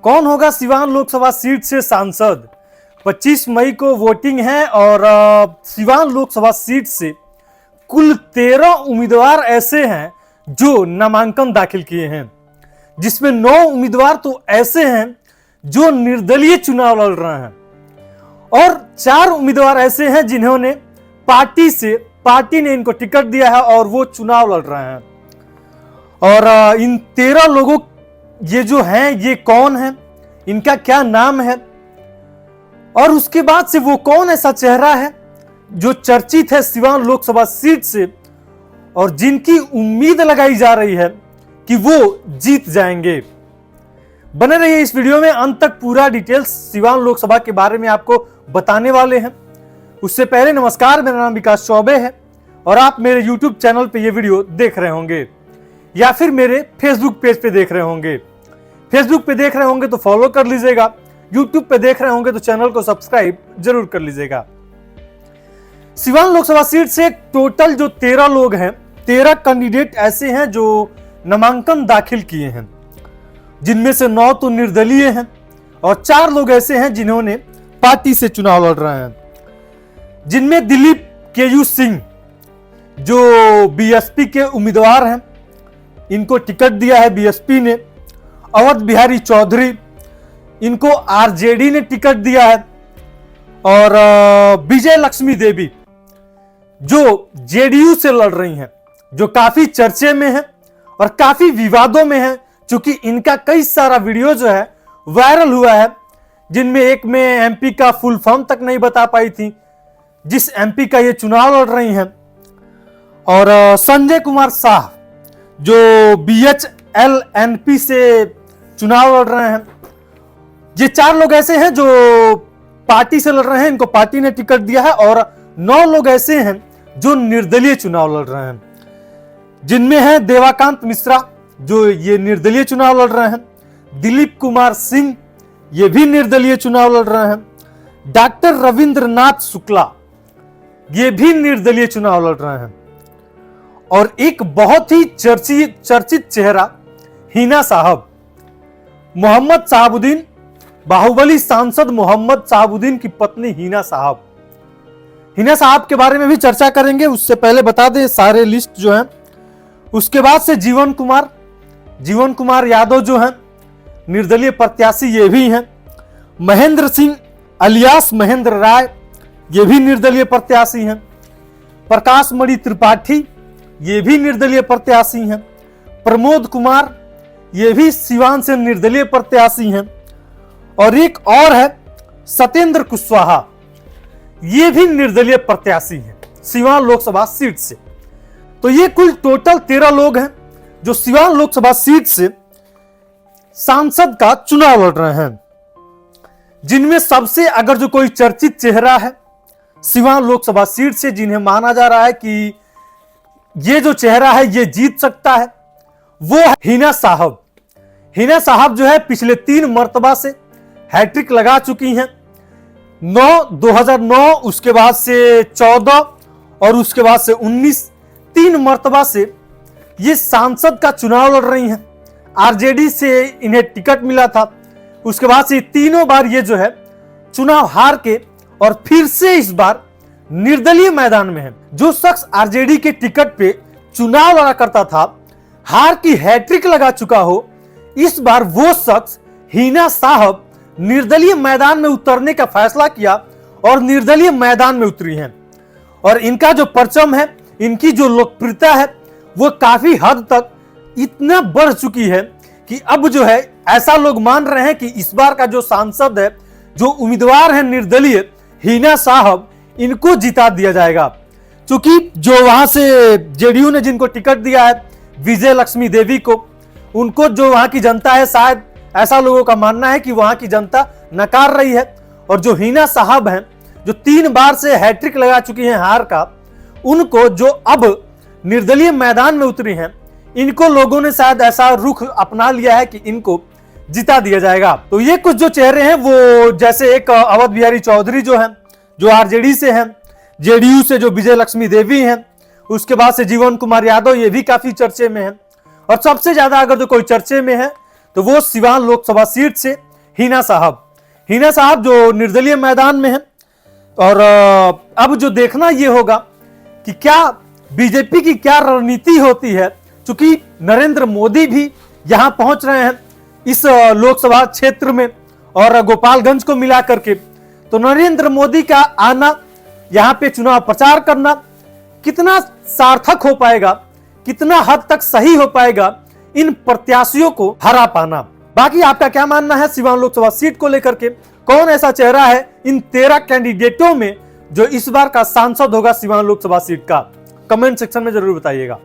कौन होगा सिवान लोकसभा सीट से सांसद? 25 मई को वोटिंग है और सिवान लोकसभा सीट से कुल 13 उम्मीदवार ऐसे हैं जो नामांकन दाखिल किए हैं, जिसमें 9 उम्मीदवार तो ऐसे हैं जो निर्दलीय चुनाव लड़ रहे हैं और 4 उम्मीदवार ऐसे हैं जिन्होंने पार्टी ने इनको टिकट दिया है और वो चुनाव लड़ रहे हैं। और इन 13 लोगों ये जो हैं ये कौन है, इनका क्या नाम है और उसके बाद से वो कौन ऐसा चेहरा है जो चर्चित है सिवान लोकसभा सीट से और जिनकी उम्मीद लगाई जा रही है कि वो जीत जाएंगे। बने रहिए इस वीडियो में, अंत तक पूरा डिटेल्स सिवान लोकसभा के बारे में आपको बताने वाले हैं। उससे पहले नमस्कार, मेरा नाम विकास चौबे है और आप मेरे YouTube चैनल पे ये वीडियो देख रहे होंगे या फिर मेरे फेसबुक पेज पे देख रहे होंगे। फेसबुक पे देख रहे होंगे तो फॉलो कर लीजिएगा, YouTube पे देख रहे होंगे तो चैनल को सब्सक्राइब जरूर कर लीजिएगा। सिवान लोकसभा सीट से टोटल जो 13 लोग हैं, 13 कैंडिडेट ऐसे हैं जो नामांकन दाखिल किए हैं, जिनमें से 9 तो निर्दलीय हैं और 4 लोग ऐसे हैं जिन्होंने पार्टी से चुनाव लड़ रहे हैं, जिनमें दिलीप केयू सिंह जो बीएसपी के उम्मीदवार हैं, इनको टिकट दिया है बीएसपी ने। अवध बिहारी चौधरी, इनको आरजेडी ने टिकट दिया है। और विजय लक्ष्मी देवी जो जेडीयू से लड़ रही हैं, जो काफी चर्चे में है और काफी विवादों में है, क्योंकि इनका कई सारा वीडियो जो है वायरल हुआ है, जिनमें एक में एमपी का फुल फॉर्म तक नहीं बता पाई थी जिस एमपी का ये चुनाव लड़ रही हैं। और संजय कुमार शाह जो BHLNP से चुनाव लड़ रहे हैं। ये 4 लोग ऐसे हैं जो पार्टी से लड़ रहे हैं, इनको पार्टी ने टिकट दिया है। और 9 लोग ऐसे हैं जो निर्दलीय चुनाव लड़ रहे हैं, जिनमें है देवाकांत मिश्रा जो ये निर्दलीय चुनाव लड़ रहे हैं, दिलीप कुमार सिंह ये भी निर्दलीय चुनाव लड़ रहे हैं, डॉक्टर रविंद्रनाथ शुक्ला ये भी निर्दलीय चुनाव लड़ रहे हैं और एक बहुत ही चर्चित चेहरा हिना साहब, मोहम्मद साहबुद्दीन, बाहुबली सांसद मोहम्मद साहबुद्दीन की पत्नी हिना साहब। हिना साहब के बारे में भी चर्चा करेंगे। उससे पहले बता दें सारे लिस्ट जो हैं। उसके बाद से जीवन कुमार यादव जो हैं निर्दलीय प्रत्याशी ये भी हैं। महेंद्र सिंह अलियास महेंद्र राय ये भी निर्दलीय प्रत्याशी हैं। प्रकाश मणि त्रिपाठी ये भी निर्दलीय प्रत्याशी हैं। प्रमोद कुमार ये भी सिवान से निर्दलीय प्रत्याशी हैं। और एक और है सत्येंद्र कुशवाहा, ये भी निर्दलीय प्रत्याशी हैं सिवान लोकसभा सीट से। तो ये कुल टोटल 13 लोग हैं जो सिवान लोकसभा सीट से सांसद का चुनाव लड़ रहे हैं, जिनमें सबसे अगर जो कोई चर्चित चेहरा है सिवान लोकसभा सीट से, जिन्हें माना जा रहा है कि ये जो चेहरा है ये जीत सकता है, वो है हिना साहब। हिना साहब जो है पिछले 3 मर्तबा से हैट्रिक लगा चुकी हैं। 2009, उसके बाद से 14 और उसके बाद से 19, 3 मर्तबा से ये सांसद का चुनाव लड़ रही हैं। आरजेडी से इन्हें टिकट मिला था, उसके बाद से तीनों बार ये जो है चुनाव हार के और फिर से इस बार निर्दलीय मैदान में है। जो शख्स आरजेडी के टिकट पे चुनाव लड़ा करता था, हार की हैट्रिक लगा चुका हो, इस बार वो शख्स हिना साहब निर्दलीय मैदान में उतरने का फैसला किया और निर्दलीय मैदान में उतरी हैं। और इनका जो परचम है, इनकी जो लोकप्रियता है, वो काफी हद तक इतना बढ़ चुकी है कि अब जो है ऐसा लोग मान रहे हैं कि इस बार का जो सांसद है, जो उम्मीदवार है निर्दलीय हिना साहब, इनको जिता दिया जाएगा। क्योंकि जो वहां से जेडीयू ने जिनको टिकट दिया है विजय लक्ष्मी देवी को, उनको जो वहां की जनता है, शायद ऐसा लोगों का मानना है कि वहां की जनता नकार रही है। और जो हिना साहब हैं, जो 3 बार से हैट्रिक लगा चुकी हैं हार का, उनको जो अब निर्दलीय मैदान में उतरी हैं, इनको लोगों ने शायद ऐसा रुख अपना लिया है कि इनको जिता दिया जाएगा। तो ये कुछ जो चेहरे हैं, वो जैसे एक अवध बिहारी चौधरी जो हैं, जो आरजेडी से हैं, जेडीयू से जो विजय लक्ष्मी देवी हैं, उसके बाद से जीवन कुमार यादव, ये भी काफी चर्चे में हैं। और सबसे ज्यादा अगर जो कोई चर्चे में है तो वो सिवान लोकसभा सीट से हिना साहब जो निर्दलीय मैदान में है। और अब जो देखना ये होगा कि क्या बीजेपी की क्या रणनीति होती है, क्योंकि नरेंद्र मोदी भी यहां पहुंच रहे हैं इस लोकसभा क्षेत्र में और गोपालगंज को मिला करके। तो नरेंद्र मोदी का आना, यहां पे चुनाव प्रचार करना कितना सार्थक हो पाएगा, कितना हद तक सही हो पाएगा इन प्रत्याशियों को हरा पाना। बाकी आपका क्या मानना है सिवान लोकसभा सीट को लेकर के? कौन ऐसा चेहरा है इन 13 कैंडिडेटों में जो इस बार का सांसद होगा सिवान लोकसभा सीट का? कमेंट सेक्शन में जरूर बताइएगा।